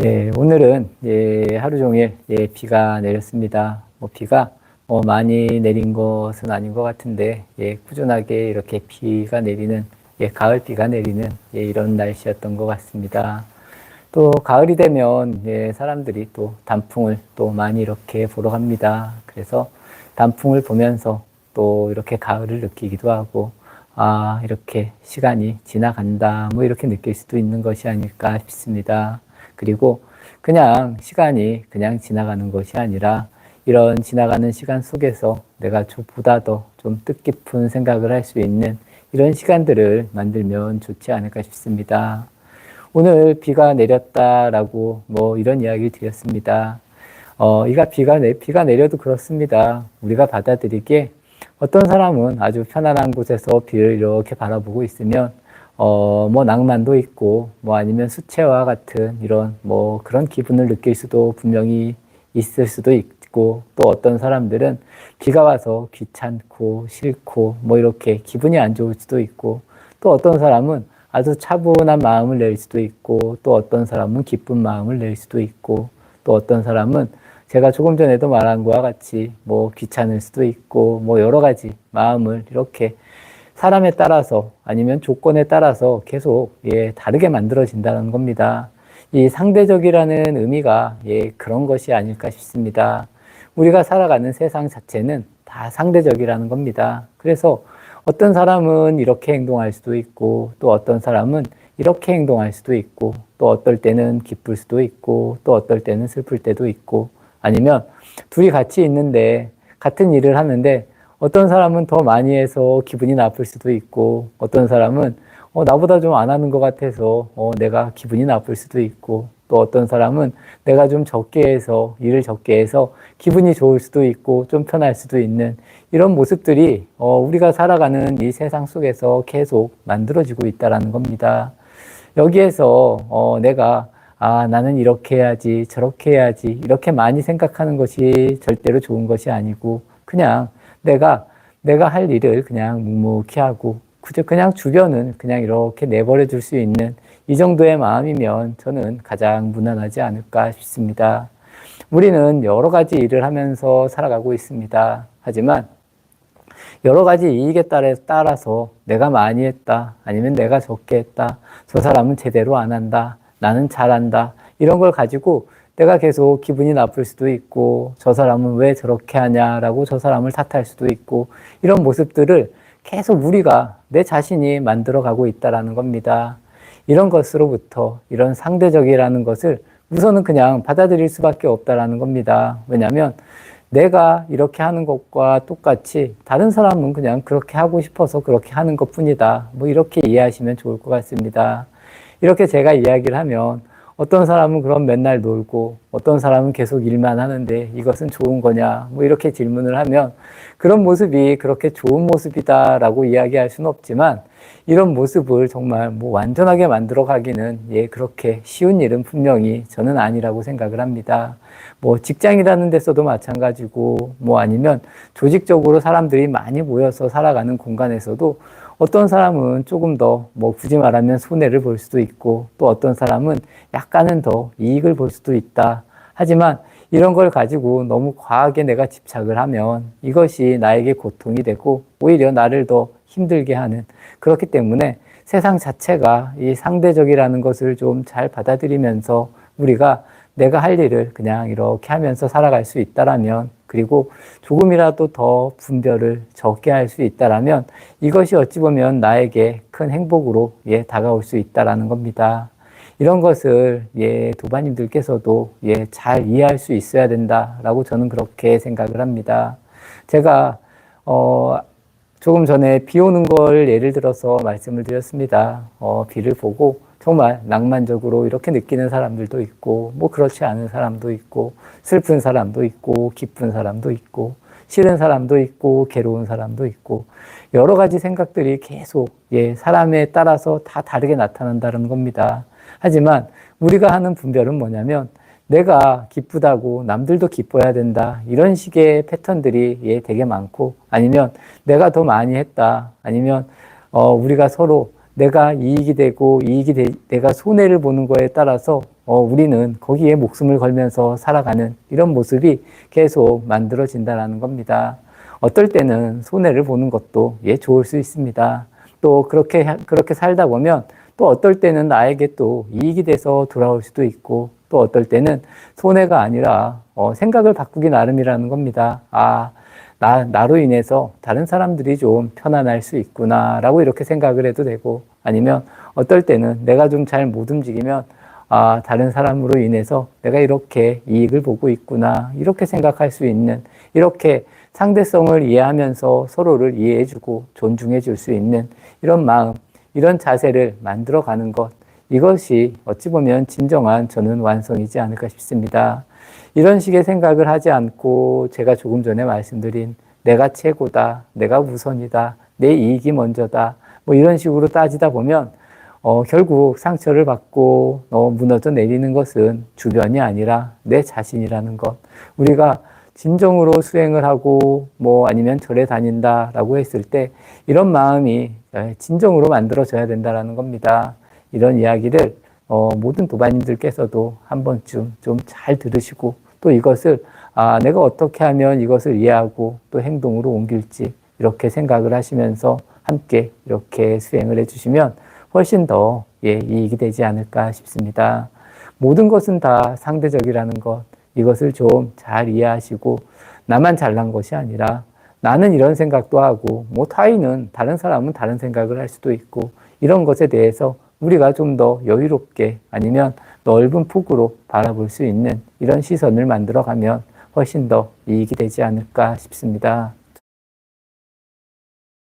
예, 오늘은 하루 종일 비가 내렸습니다. 비가 많이 내린 것은 아닌 것 같은데 꾸준하게 이렇게 비가 내리는 가을 비가 내리는 이런 날씨였던 것 같습니다. 또 가을이 되면 사람들이 또 단풍을 또 많이 이렇게 보러 갑니다. 그래서 단풍을 보면서 또 이렇게 가을을 느끼기도 하고 아, 이렇게 시간이 지나간다 뭐 이렇게 느낄 수도 있는 것이 아닐까 싶습니다. 그리고 그냥 시간이 그냥 지나가는 것이 아니라 이런 지나가는 시간 속에서 내가 보다 더 좀 뜻깊은 생각을 할 수 있는 이런 시간들을 만들면 좋지 않을까 싶습니다. 오늘 비가 내렸다라고 뭐 이런 이야기를 드렸습니다. 비가 내려도 그렇습니다. 우리가 받아들이기에 어떤 사람은 아주 편안한 곳에서 비를 이렇게 바라보고 있으면 뭐 낭만도 있고 뭐 아니면 수채화 같은 이런 뭐 그런 기분을 느낄 수도 분명히 있을 수도 있고 또 어떤 사람들은 비가 와서 귀찮고 싫고 뭐 이렇게 기분이 안 좋을 수도 있고 또 어떤 사람은 아주 차분한 마음을 낼 수도 있고 또 어떤 사람은 기쁜 마음을 낼 수도 있고 또 어떤 사람은 제가 조금 전에도 말한 것과 같이 뭐 귀찮을 수도 있고 뭐 여러 가지 마음을 이렇게 사람에 따라서 아니면 조건에 따라서 계속 다르게 만들어진다는 겁니다. 이 상대적이라는 의미가 그런 것이 아닐까 싶습니다. 우리가 살아가는 세상 자체는 다 상대적이라는 겁니다. 그래서 어떤 사람은 이렇게 행동할 수도 있고 또 어떤 사람은 이렇게 행동할 수도 있고 또 어떨 때는 기쁠 수도 있고 또 어떨 때는 슬플 때도 있고 아니면 둘이 같이 있는데 같은 일을 하는데 어떤 사람은 더 많이 해서 기분이 나쁠 수도 있고 어떤 사람은 나보다 좀 안 하는 것 같아서 내가 기분이 나쁠 수도 있고 또 어떤 사람은 내가 좀 적게 해서 일을 적게 해서 기분이 좋을 수도 있고 좀 편할 수도 있는 이런 모습들이 우리가 살아가는 이 세상 속에서 계속 만들어지고 있다는 겁니다. 여기에서 내가 나는 이렇게 해야지 저렇게 해야지 이렇게 많이 생각하는 것이 절대로 좋은 것이 아니고 그냥 내가 할 일을 그냥 묵묵히 하고 그냥 주변은 그냥 이렇게 내버려 둘 수 있는 이 정도의 마음이면 저는 가장 무난하지 않을까 싶습니다. 우리는 여러 가지 일을 하면서 살아가고 있습니다. 하지만 여러 가지 이익에 따라서 내가 많이 했다, 아니면 내가 적게 했다, 저 사람은 제대로 안 한다, 나는 잘한다, 이런 걸 가지고 내가 계속 기분이 나쁠 수도 있고, 저 사람은 왜 저렇게 하냐라고 저 사람을 탓할 수도 있고, 이런 모습들을 계속 우리가 내 자신이 만들어가고 있다는 겁니다. 이런 것으로부터 이런 상대적이라는 것을 우선은 그냥 받아들일 수밖에 없다는 겁니다. 왜냐하면 내가 이렇게 하는 것과 똑같이 다른 사람은 그냥 그렇게 하고 싶어서 그렇게 하는 것뿐이다. 뭐 이렇게 이해하시면 좋을 것 같습니다. 이렇게 제가 이야기를 하면 어떤 사람은 그럼 맨날 놀고 어떤 사람은 계속 일만 하는데 이것은 좋은 거냐 뭐 이렇게 질문을 하면 그런 모습이 그렇게 좋은 모습이다라고 이야기할 수는 없지만 이런 모습을 정말 뭐 완전하게 만들어 가기는 그렇게 쉬운 일은 분명히 저는 아니라고 생각을 합니다. 뭐 직장이라는 데서도 마찬가지고 뭐 아니면 조직적으로 사람들이 많이 모여서 살아가는 공간에서도 어떤 사람은 조금 더 뭐 굳이 말하면 손해를 볼 수도 있고 또 어떤 사람은 약간은 더 이익을 볼 수도 있다. 하지만 이런 걸 가지고 너무 과하게 내가 집착을 하면 이것이 나에게 고통이 되고 오히려 나를 더 힘들게 하는 그렇기 때문에 세상 자체가 이 상대적이라는 것을 좀 잘 받아들이면서 우리가 내가 할 일을 그냥 이렇게 하면서 살아갈 수 있다라면 그리고 조금이라도 더 분별을 적게 할 수 있다라면 이것이 어찌 보면 나에게 큰 행복으로 다가올 수 있다라는 겁니다. 이런 것을 도반님들께서도 잘 이해할 수 있어야 된다라고 저는 그렇게 생각을 합니다. 제가 조금 전에 비 오는 걸 예를 들어서 말씀을 드렸습니다. 비를 보고 정말 낭만적으로 이렇게 느끼는 사람들도 있고 뭐 그렇지 않은 사람도 있고 슬픈 사람도 있고 기쁜 사람도 있고 싫은 사람도 있고 괴로운 사람도 있고 여러 가지 생각들이 계속 사람에 따라서 다 다르게 나타난다는 겁니다. 하지만 우리가 하는 분별은 뭐냐면 내가 기쁘다고 남들도 기뻐야 된다 이런 식의 패턴들이 되게 많고 아니면 내가 더 많이 했다 아니면 우리가 서로 내가 이익이 되고 내가 손해를 보는 거에 따라서 우리는 거기에 목숨을 걸면서 살아가는 이런 모습이 계속 만들어진다는 겁니다. 어떨 때는 손해를 보는 것도 좋을 수 있습니다. 또 그렇게 살다 보면 또 어떨 때는 나에게 또 이익이 돼서 돌아올 수도 있고 또 어떨 때는 손해가 아니라 생각을 바꾸기 나름이라는 겁니다. 나로 인해서 다른 사람들이 좀 편안할 수 있구나라고 이렇게 생각을 해도 되고 아니면 어떨 때는 내가 좀 잘 못 움직이면 다른 사람으로 인해서 내가 이렇게 이익을 보고 있구나 이렇게 생각할 수 있는 이렇게 상대성을 이해하면서 서로를 이해해주고 존중해 줄 수 있는 이런 마음, 이런 자세를 만들어가는 것 이것이 어찌 보면 진정한 저는 완성이지 않을까 싶습니다. 이런 식의 생각을 하지 않고 제가 조금 전에 말씀드린 내가 최고다, 내가 우선이다, 내 이익이 먼저다 뭐 이런 식으로 따지다 보면 결국 상처를 받고 무너져 내리는 것은 주변이 아니라 내 자신이라는 것. 우리가 진정으로 수행을 하고 뭐 아니면 절에 다닌다라고 했을 때 이런 마음이 진정으로 만들어져야 된다는 겁니다. 이런 이야기를 모든 도반님들께서도 한 번쯤 좀 잘 들으시고 또 이것을 내가 어떻게 하면 이것을 이해하고 또 행동으로 옮길지 이렇게 생각을 하시면서 함께 이렇게 수행을 해주시면 훨씬 더 이익이 되지 않을까 싶습니다. 모든 것은 다 상대적이라는 것 이것을 좀 잘 이해하시고 나만 잘난 것이 아니라 나는 이런 생각도 하고 뭐 타인은 다른 사람은 다른 생각을 할 수도 있고 이런 것에 대해서 우리가 좀 더 여유롭게 아니면 넓은 폭으로 바라볼 수 있는 이런 시선을 만들어가면 훨씬 더 이익이 되지 않을까 싶습니다.